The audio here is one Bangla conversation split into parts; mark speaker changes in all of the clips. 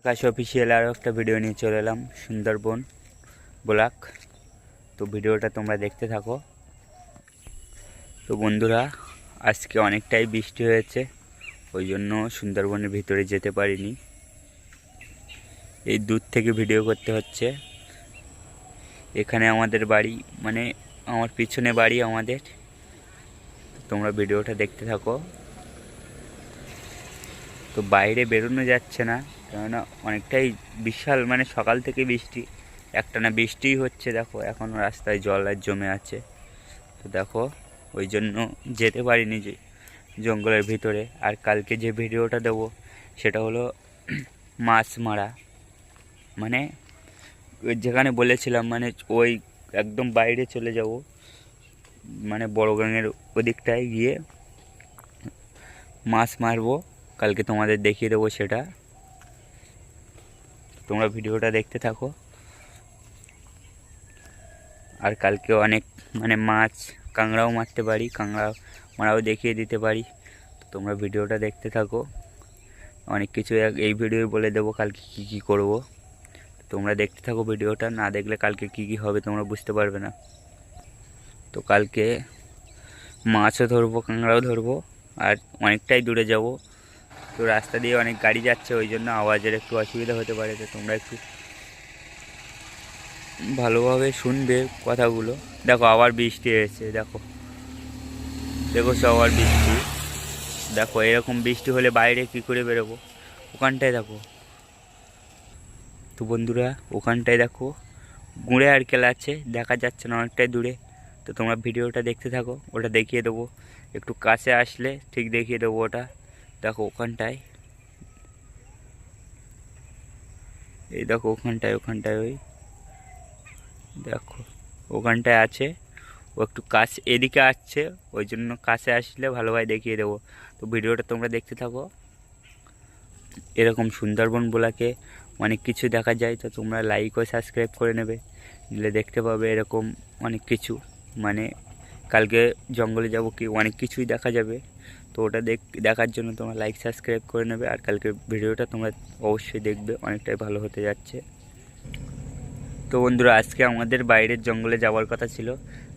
Speaker 1: আকাশ অফিসিয়াল আরও একটা ভিডিও নিয়ে চলে এলাম সুন্দরবন ব্লক। তো ভিডিওটা তোমরা দেখতে থাকো। তো বন্ধুরা, আজকে অনেকটাই বৃষ্টি হয়েছে, ওই জন্য সুন্দরবনের ভিতরে যেতে পারিনি। এই দূর থেকে ভিডিও করতে হচ্ছে। এখানে আমাদের বাড়ি, মানে আমার পিছনে বাড়ি আমাদের। তোমরা ভিডিওটা দেখতে থাকো। তো বাইরে বেরোনো যাচ্ছে না, কেননা অনেকটাই বিশাল, মানে সকাল থেকে বৃষ্টি, একটানা বৃষ্টিই হচ্ছে। দেখো এখনও রাস্তায় জল আর জমে আছে। তো দেখো ওই জন্য যেতে পারিনি যে জঙ্গলের ভিতরে। আর কালকে যে ভিডিওটা দেবো সেটা হলো মাছ মারা, মানে যেখানে বলেছিলাম, মানে ওই একদম বাইরে চলে যাব, মানে বড় গাঙের ওদিকটায় গিয়ে মাছ মারবো। কালকে তোমাদের দেখিয়ে দেবো সেটা। তোমরা ভিডিওটা দেখতে থাকো। আর কালকে অনেক, মানে মাছ কাঁকড়াও মারতে পারি, কাঁকড়া মারাও দেখিয়ে দিতে পারি। তো তোমরা ভিডিওটা দেখতে থাকো। অনেক কিছু এই ভিডিওয় বলে দেবো কালকে কী কী করবো। তোমরা দেখতে থাকো ভিডিওটা, না দেখলে কালকে কী কী হবে তোমরা বুঝতে পারবে না। তো কালকে মাছও ধরবো, কাঁকড়াও ধরবো, আর অনেকটাই দূরে যাব। তো রাস্তা দিয়ে অনেক গাড়ি যাচ্ছে, ওই জন্য আওয়াজের একটু অসুবিধা হতে পারে। তো তোমরা একটু ভালোভাবে শুনবে কথাগুলো। দেখো আবার বৃষ্টি এসেছে, দেখো দেখো আবার বৃষ্টি। দেখো এরকম বৃষ্টি হলে বাইরে কী করে বেরোবো? ওখানটায় দেখো। তো বন্ধুরা, ওখানটায় দেখো গুঁড়ে নারকেল আছে, দেখা যাচ্ছে না, অনেকটাই দূরে। তো তোমরা ভিডিওটা দেখতে থাকো, ওটা দেখিয়ে দেবো। একটু কাছে আসলে ঠিক দেখিয়ে দেবো ওটা। দেখো ওখানটায়, এই দেখো ওখানটায় ওই দেখো ওখানটায় আছে। ও একটু কাছে এদিকে আসছে, ওই জন্য কাছে আসলে ভালোভাবে দেখিয়ে দেবো। তো ভিডিওটা তোমরা দেখতে থাকো। এরকম সুন্দরবন ব্লকে অনেক কিছু দেখা যায়। তো তোমরা লাইক ও সাবস্ক্রাইব করে নেবে, নিলে দেখতে পাবে এরকম অনেক কিছু। মানে কালকে জঙ্গলে যাব, কি অনেক কিছুই দেখা যাবে। তো ওটা দেখার জন্য তোমরা লাইক সাবস্ক্রাইব করে নেবে। আর কালকে ভিডিওটা তোমরা অবশ্যই দেখবে, অনেকটাই ভালো হতে যাচ্ছে। তো বন্ধুরা, আজকে আমাদের বাইরের জঙ্গলে যাওয়ার কথা ছিল।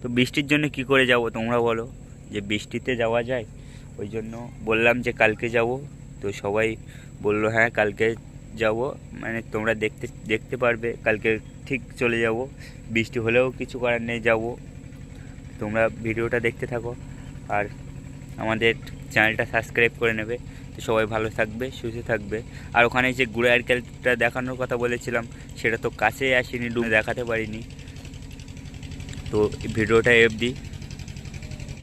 Speaker 1: তো বৃষ্টির জন্য কি করে যাব তোমরা বলো, যে বৃষ্টিতে যাওয়া যায়? ওই জন্য বললাম যে কালকে যাব। তো সবাই বললো হ্যাঁ কালকে যাব, মানে তোমরা দেখতে পারবে কালকে ঠিক চলে যাব। বৃষ্টি হলেও কিছু করার নেই, যাব। তোমরা ভিডিওটা দেখতে থাকো আর আমাদের চ্যানেলটা সাবস্ক্রাইব করে নেবে। তো সবাই ভালো থাকবে, সুস্থ থাকবে। আর ওখানে যে গুঁড়ো নারকেলটা দেখানোর কথা বলেছিলাম, সেটা তো কাছেই আসেনি, দেখাতে পারিনি। তো ভিডিওটা অবধি।